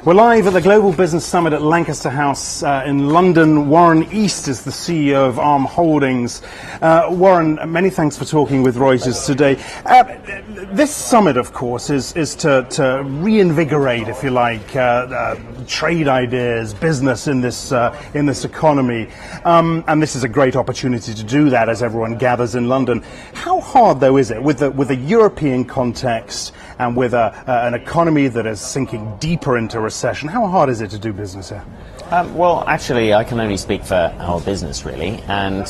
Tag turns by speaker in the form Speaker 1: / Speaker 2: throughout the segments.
Speaker 1: We're live at the Global Business Summit at Lancaster House in London. Warren East is the CEO of Arm Holdings. Warren, many thanks for talking with Reuters today. This summit, of course, is to reinvigorate, if you like, trade ideas, business in this economy. And this is a great opportunity to do that as everyone gathers in London. How hard, though, is it with a European context and with an economy that is sinking deeper into recession? How hard is it to do business here?
Speaker 2: Well, actually, I can only speak for our business, really, and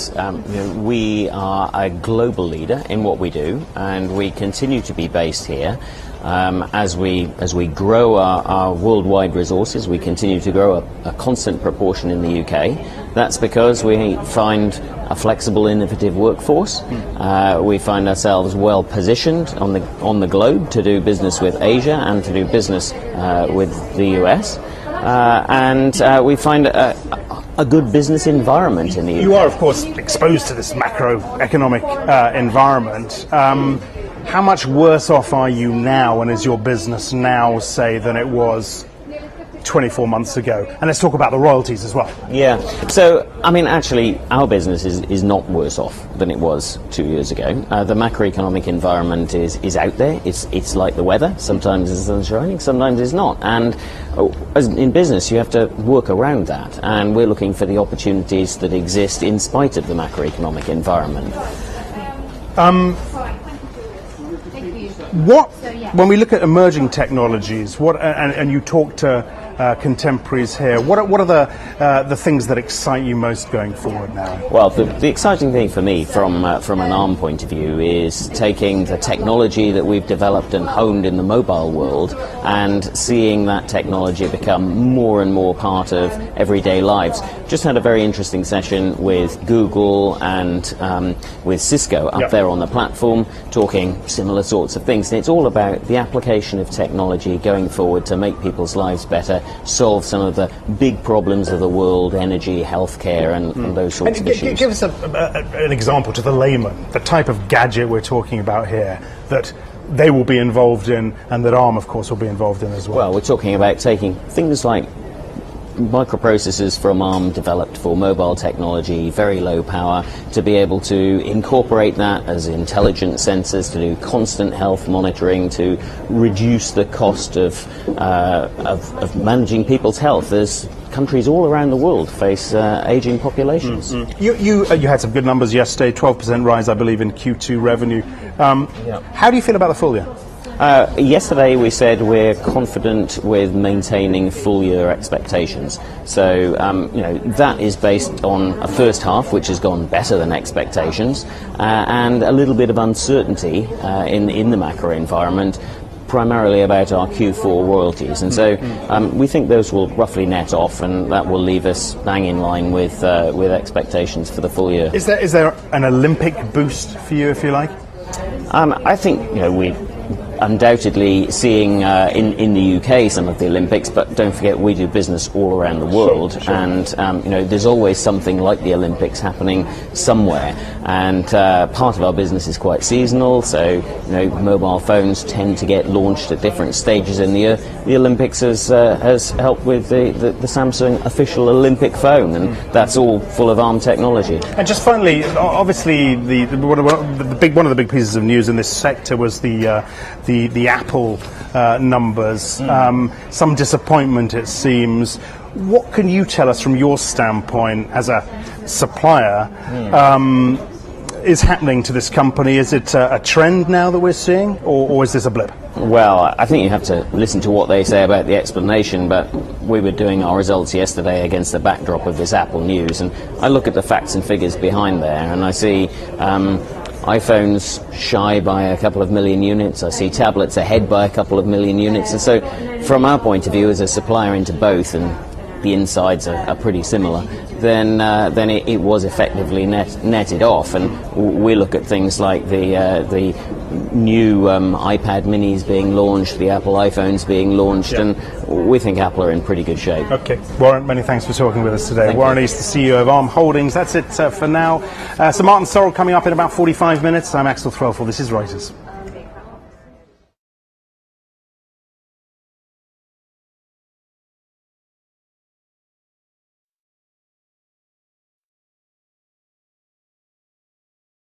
Speaker 2: we are a global leader in what we do, and we continue to be based here. As we grow our worldwide resources, we continue to grow a constant proportion in the UK. That's because we find a flexible, innovative workforce. We find ourselves well positioned on the globe to do business with Asia and to do business with the US. And we find a good business environment in the UK.
Speaker 1: You are, of course, exposed to this macroeconomic environment. How much worse off are you now, and is your business now, say, than it was 24 months ago? And let's talk about the royalties as well.
Speaker 2: Yeah. So, I mean, actually, our business is not worse off than it was 2 years ago. The macroeconomic environment is out there. It's like the weather. Sometimes the sun's shining, sometimes it's not. And as in business, you have to work around that. And we're looking for the opportunities that exist in spite of the macroeconomic environment.
Speaker 1: When we look at emerging technologies, and you talk to contemporaries here, what are the things that excite you most going forward now?
Speaker 2: Well, the exciting thing for me from an Arm point of view is taking the technology that we've developed and honed in the mobile world and seeing that technology become more and more part of everyday lives. Just had a very interesting session with Google and with Cisco up there on the platform, talking similar sorts of things. And it's all about the application of technology going forward to make people's lives better, solve some of the big problems of the world, energy, healthcare, and those sorts of issues.
Speaker 1: Give us an example to the layman, the type of gadget we're talking about here that they will be involved in, and that Arm, of course, will be involved in as well.
Speaker 2: Well, we're talking about taking things like microprocessors from Arm developed for mobile technology, very low power, to be able to incorporate that as intelligent sensors to do constant health monitoring, to reduce the cost of managing people's health as countries all around the world face aging populations.
Speaker 1: You had some good numbers yesterday, 12% rise, I believe, in Q2 revenue. How do you feel about the full year?
Speaker 2: Yesterday we said we're confident with maintaining full-year expectations. So, that is based on a first half which has gone better than expectations, and a little bit of uncertainty in the macro environment, primarily about our Q4 royalties. And so we think those will roughly net off, and that will leave us bang in line with expectations for the full year.
Speaker 1: Is there an Olympic boost for you, if you like?
Speaker 2: I think we undoubtedly seeing in the UK some of the Olympics, but don't forget we do business all around the world. Sure. And there's always something like the Olympics happening somewhere, and part of our business is quite seasonal, so mobile phones tend to get launched at different stages in the year. The Olympics has helped with the Samsung official Olympic phone, and that's all full of Arm technology.
Speaker 1: And just finally, obviously one of the big pieces of news in this sector was the Apple numbers. Some disappointment, it seems. What can you tell us from your standpoint as a supplier is happening to this company? Is it a trend now that we're seeing, or is this a blip?
Speaker 2: Well, I think you have to listen to what they say about the explanation, but we were doing our results yesterday against the backdrop of this Apple news, and I look at the facts and figures behind there, and I see iPhones shy by a couple of million units. I see tablets ahead by a couple of million units. And so from our point of view as a supplier into both, and the insides are pretty similar, then it was effectively netted off. And we look at things like the new iPad minis being launched, the Apple iPhones being launched, and we think Apple are in pretty good shape.
Speaker 1: Okay. Warren, many thanks for talking with us today.
Speaker 2: Thank
Speaker 1: Warren
Speaker 2: you.
Speaker 1: East, the CEO of Arm Holdings. That's it for now. So Martin Sorrell coming up in about 45 minutes. I'm Axel Threlfall. This is Reuters.